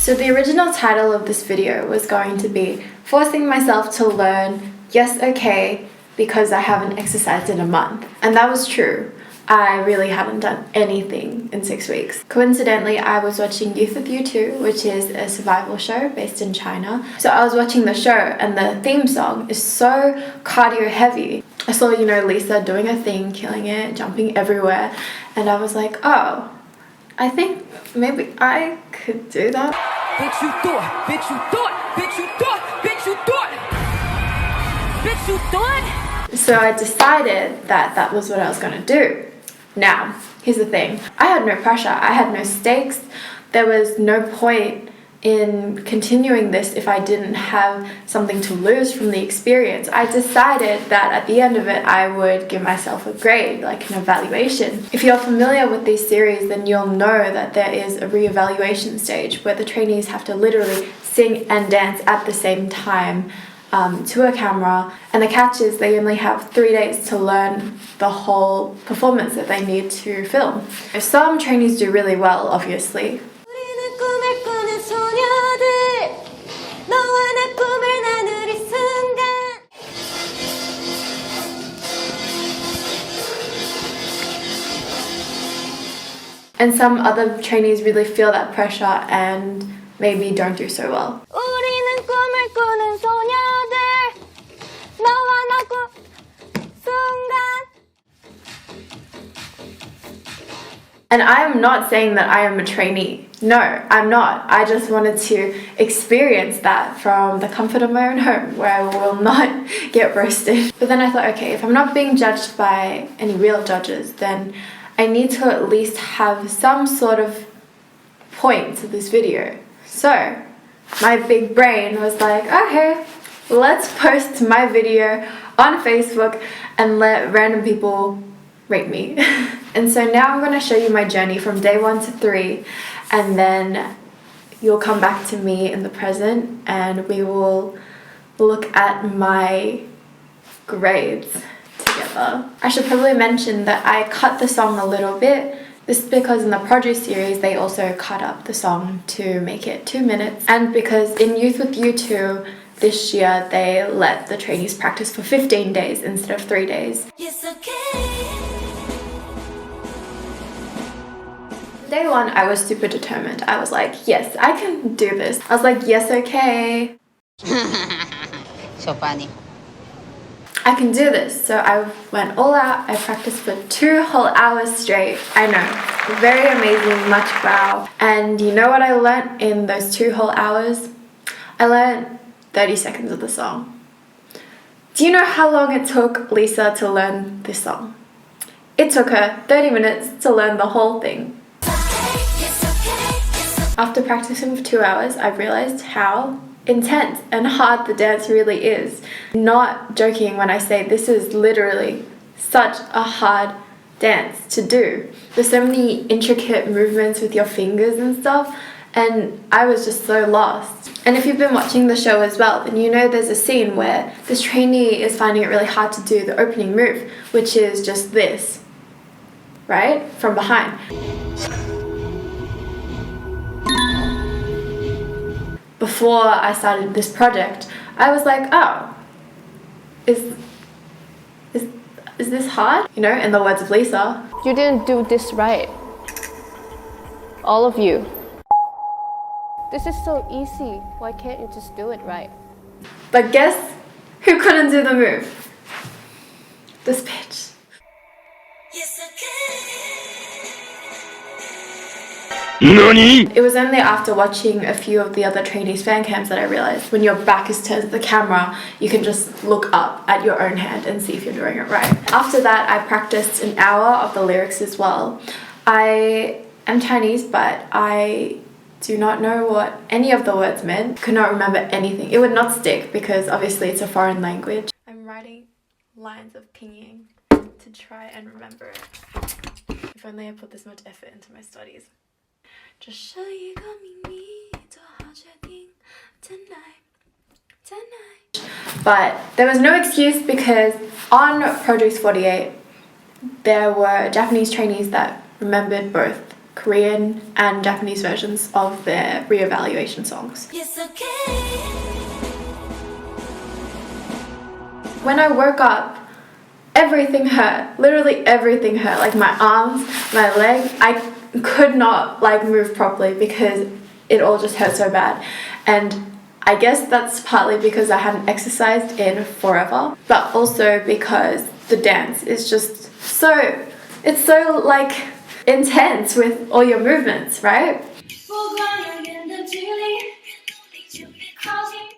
So the original title of this video was going to be forcing myself to learn yes okay because I haven't exercised in a month. And that was true. I really hadn't done anything in 6 weeks. Coincidentally, I was watching Youth with You 2, which is a survival show based in China. So I was watching the show and the theme song is so cardio heavy. I saw, you know, Lisa doing her thing, killing it, jumping everywhere. And I was like, oh, I think maybe I could do that. Bitch, you thought, bitch, you thought, bitch, you thought, bitch, you thought, bitch, you thought. So I decided that that was what I was going to do. Now, here's the thing. I had no pressure. I had no stakes. There was no point in continuing this if I didn't have something to lose from the experience. I decided that at the end of it, I would give myself a grade, like an evaluation. If you're familiar with these series, then you'll know that there is a re-evaluation stage where the trainees have to literally sing and dance at the same time to a camera, and the catch is they only have 3 days to learn the whole performance that they need to film. Some trainees do really well, obviously. And some other trainees really feel that pressure and maybe don't do so well. And I'm not saying that I am a trainee. No, I'm not. I just wanted to experience that from the comfort of my own home where I will not get roasted. But then I thought, okay, if I'm not being judged by any real judges, then I need to at least have some sort of point to this video. So my big brain was like, okay, let's post my video on Facebook and let random people rate me. And so now I'm going to show you my journey from day 1 to 3, and then you'll come back to me in the present and we will look at my grades together. I should probably mention that I cut the song a little bit. This is because in the Produce series they also cut up the song to make it 2 minutes, and because in Youth with You 2 this year they let the trainees practice for 15 days instead of 3 days. Yes, okay. Day 1 I was super determined. I was like, yes, I can do this. I was like, yes, okay. So funny. I can do this. So I went all out. I practiced for 2 whole hours straight. I know, very amazing, much wow. And you know what I learnt in those 2 whole hours? I learnt 30 seconds of the song. Do you know how long it took Lisa to learn this song? It took her 30 minutes to learn the whole thing. After practicing for 2 hours, I realized how intense and hard the dance really is. Not joking when I say this is literally such a hard dance to do. There's so many intricate movements with your fingers and stuff, and I was just so lost. And if you've been watching the show as well, then you know there's a scene where this trainee is finding it really hard to do the opening move, which is just this, right? From behind. Before I started this project, I was like, oh, is this hard? You know, in the words of Lisa. You didn't do this right. All of you. This is so easy. Why can't you just do it right? But guess who couldn't do the move? This bitch. Yes, okay. NANI? It was only after watching a few of the other trainees' fan cams that I realized when your back is turned to the camera, you can just look up at your own hand and see if you're doing it right. After that, I practiced an hour of the lyrics as well. I am Chinese, but I do not know what any of the words meant. Could not remember anything. It would not stick because obviously it's a foreign language. I'm writing lines of pinging to try and remember it. If only I put this much effort into my studies. But there was no excuse because on Produce 48 there were Japanese trainees that remembered both Korean and Japanese versions of their re-evaluation songs. It's okay. When I woke up, everything hurt. Literally everything hurt. Like my arms, my leg. I could not like move properly because it all just hurt so bad. And I guess that's partly because I hadn't exercised in forever, but also because the dance is just it's so like intense with all your movements, right?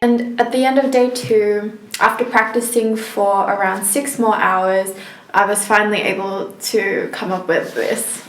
And at the end of day 2, after practicing for around 6 more hours, I was finally able to come up with this.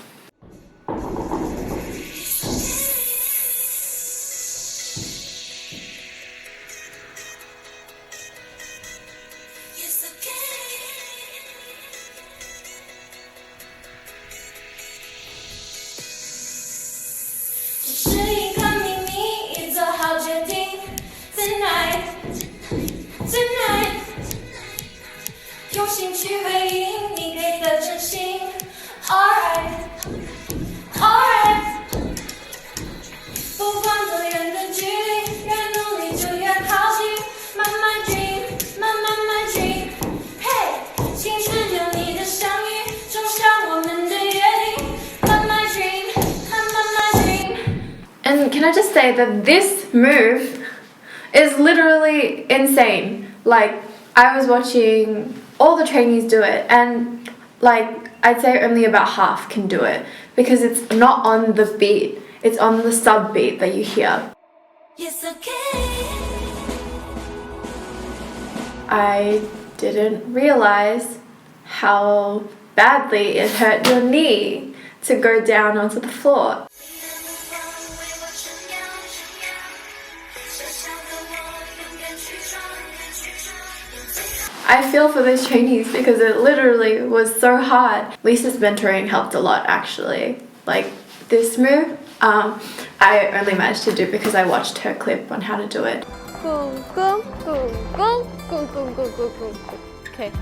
And can I just say that this move is literally insane. Like, I was watching all the trainees do it, and like I'd say only about half can do it because it's not on the beat, it's on the sub beat that you hear. It's okay. I didn't realize how badly it hurt your knee to go down onto the floor. I feel for those trainees because it literally was so hard. Lisa's mentoring helped a lot actually. Like this move, I only managed to do because I watched her clip on how to do it. Go, go, go, go, go, go, go, go, go. Okay.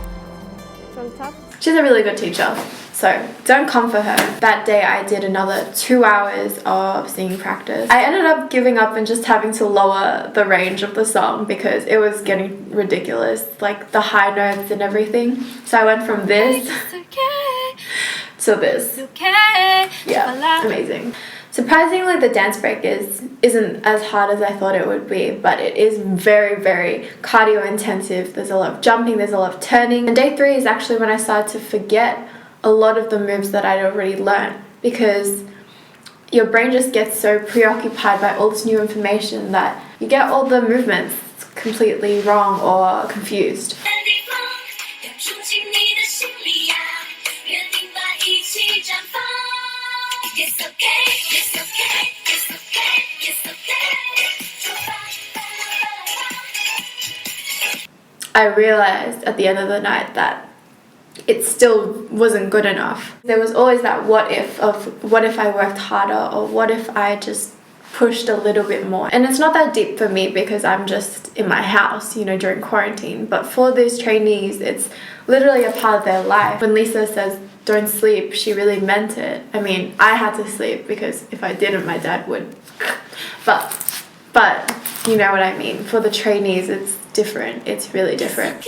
From top. She's a really good teacher, so don't come for her. That day I did another 2 hours of singing practice. I ended up giving up and just having to lower the range of the song because it was getting ridiculous, like the high notes and everything. So I went from this to this. Yeah, amazing. Surprisingly, the dance break isn't as hard as I thought it would be, but it is very, very cardio intensive. There's a lot of jumping, there's a lot of turning. And day 3 is actually when I started to forget a lot of the moves that I'd already learned because your brain just gets so preoccupied by all this new information that you get all the movements completely wrong or confused. It's okay, it's okay, it's okay, it's okay. I realized at the end of the night that it still wasn't good enough. There was always that what if of what if I worked harder or what if I just pushed a little bit more. And it's not that deep for me because I'm just in my house, you know, during quarantine. But for these trainees, it's literally a part of their life. When Lisa says don't sleep, she really meant it. I mean, I had to sleep because if I didn't, my dad would. But you know what I mean. For the trainees, it's different. It's really different.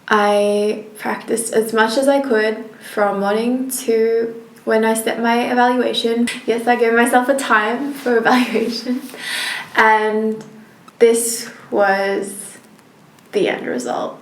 I practiced as much as I could from morning to when I set my evaluation. Yes, I gave myself a time for evaluation. And this was the end result.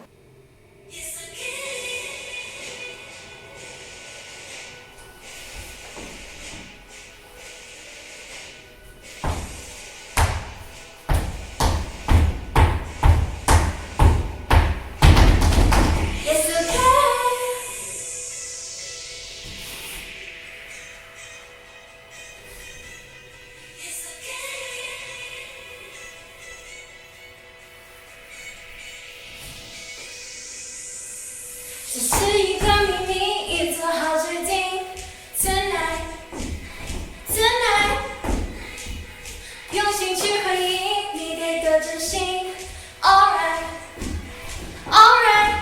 Alright,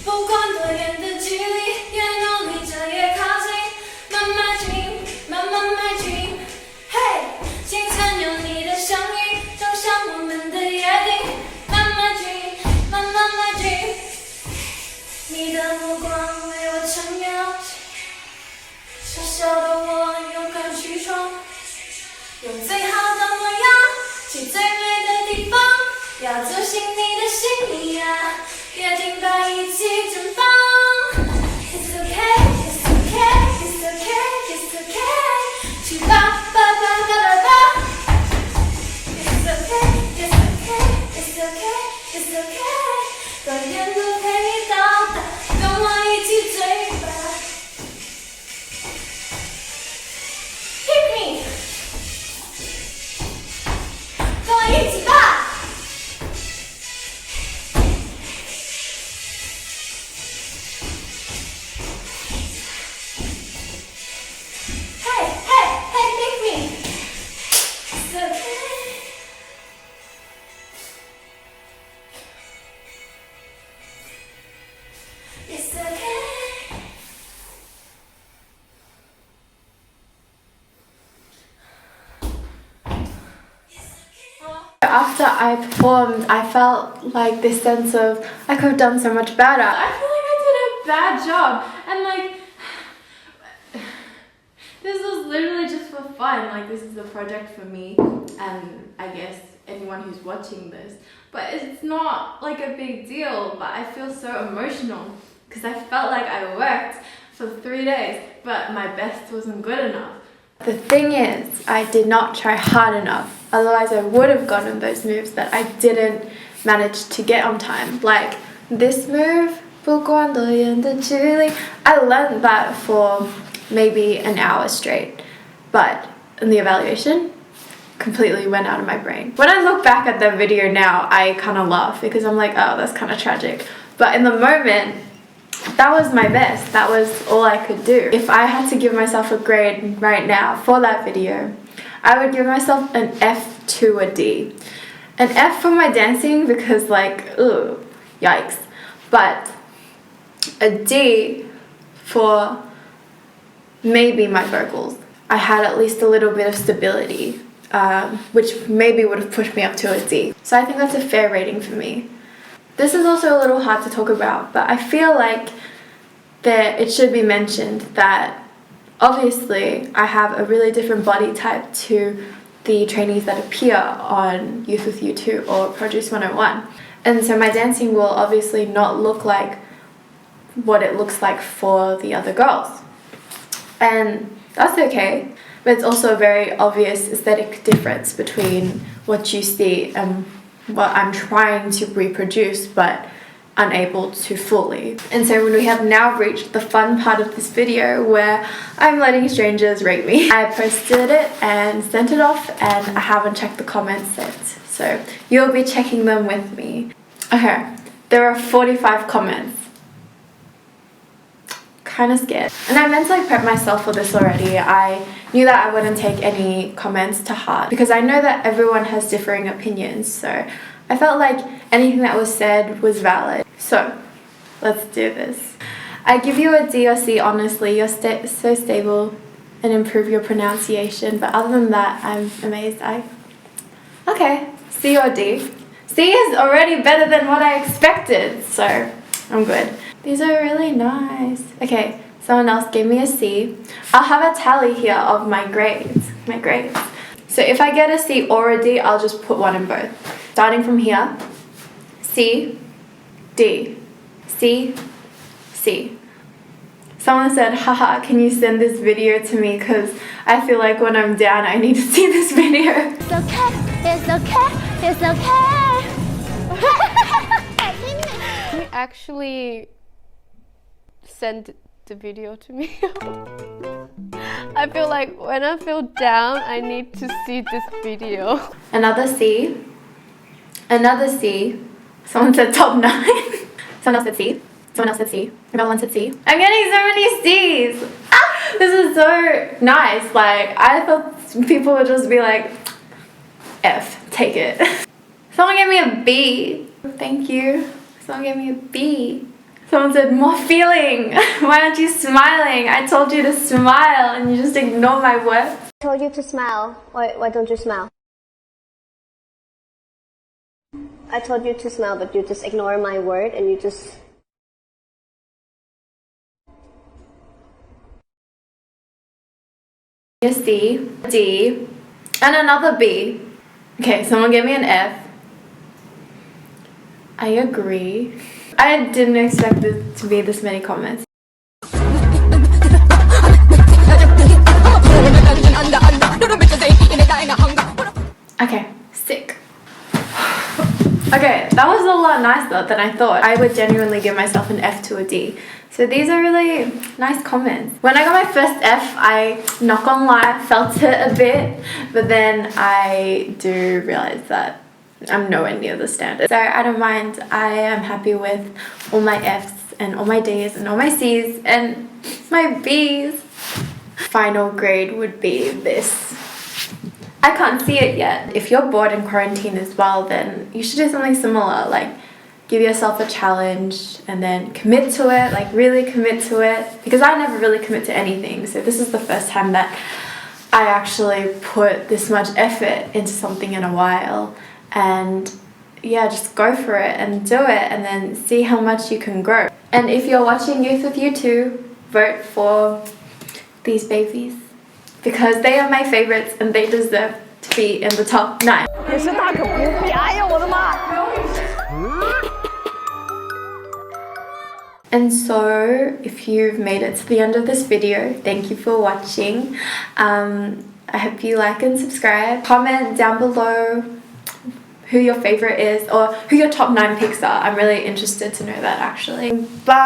不管多远的距离，越努力就越靠近。My dream, my dream。嘿，心曾有你的相遇，就像我们的约定。My dream, my dream。你的目光为我撑腰，小小的我勇敢去闯，用最好的模样去最美的地方，要走进你的心里啊，约定吧一起绽放。It's okay, it's okay, it's okay, it's okay， 去吧吧吧吧吧吧。It's okay, it's okay, it's okay, it's okay， 多远都陪你到达，跟我一起追吧。Pick me， 跟我一起吧。After I performed, I felt like this sense of I could have done so much better. I feel like I did a bad job, and like this was literally just for fun. Like, this is a project for me and I guess anyone who's watching this, but it's not like a big deal. But I feel so emotional because I felt like I worked for 3 days, but my best wasn't good enough. The thing is, I did not try hard enough. Otherwise, I would have gotten those moves that I didn't manage to get on time. Like this move, 不管多远的距离, I learned that for maybe an hour straight. But in the evaluation, completely went out of my brain. When I look back at that video now, I kind of laugh because I'm like, oh, that's kind of tragic. But in the moment, that was my best. That was all I could do. If I had to give myself a grade right now for that video, I would give myself an F to a D. An F for my dancing because like, ugh, yikes. But a D for maybe my vocals. I had at least a little bit of stability, which maybe would have pushed me up to a D. So I think that's a fair rating for me. This is also a little hard to talk about, but I feel like that it should be mentioned that obviously I have a really different body type to the trainees that appear on Youth With You 2 or Produce 101. And so my dancing will obviously not look like what it looks like for the other girls. And that's okay, but it's also a very obvious aesthetic difference between what you see and what I'm trying to reproduce but unable to fully. And so when we have now reached the fun part of this video where I'm letting strangers rate me. I posted it and sent it off and I haven't checked the comments since, so you'll be checking them with me. Okay, there are 45 comments. Kind of scared. And I meant to like prep myself for this already. I knew that I wouldn't take any comments to heart because I know that everyone has differing opinions, so I felt like anything that was said was valid. So let's do this. I give you a D or C, honestly. You're so stable and improve your pronunciation, but other than that, I'm amazed. Okay, C or D. C is already better than what I expected, so I'm good. These are really nice. Okay, someone else gave me a C. I'll have a tally here of my grades. So if I get a C or a D, I'll just put one in both. Starting from here, C, D, C, C. Someone said, haha, can you send this video to me? Because I feel like when I'm down, I need to see this video. It's okay, it's okay, it's okay. Can you actually send the video to me? I feel like when I feel down, I need to see this video. Another C. Another C. Someone said top 9. Someone else said C. Someone else said C. Another one said C. I'm getting so many C's. Ah, this is so nice. Like, I thought people would just be like, F, take it. Someone gave me a B. Thank you. Someone gave me a B. Someone said, more feeling. Why aren't you smiling? I told you to smile and you just ignore my words. I told you to smile. Why don't you smile? I told you to smile, but you just ignore my word and you just... A C, D, and another B. Okay, someone gave me an F. I agree. I didn't expect it to be this many comments. Okay, sick. Okay, that was a lot nicer than I thought. I would genuinely give myself an F to a D. So these are really nice comments. When I got my first F, I, not gonna lie, felt it a bit, but then I do realize that I'm nowhere near the standard. So I don't mind. I am happy with all my Fs and all my Ds and all my Cs and my Bs. Final grade would be this. I can't see it yet. If you're bored in quarantine as well, then you should do something similar, like give yourself a challenge and then commit to it, like really commit to it. Because I never really commit to anything, so this is the first time that I actually put this much effort into something in a while. And yeah, just go for it and do it and then see how much you can grow. And if you're watching Youth with You too, vote for these babies because they are my favorites and they deserve to be in the top 9. And so if you've made it to the end of this video, thank you for watching. I hope you like and subscribe. Comment down below who your favorite is or who your top 9 picks are. I'm really interested to know that actually. Bye!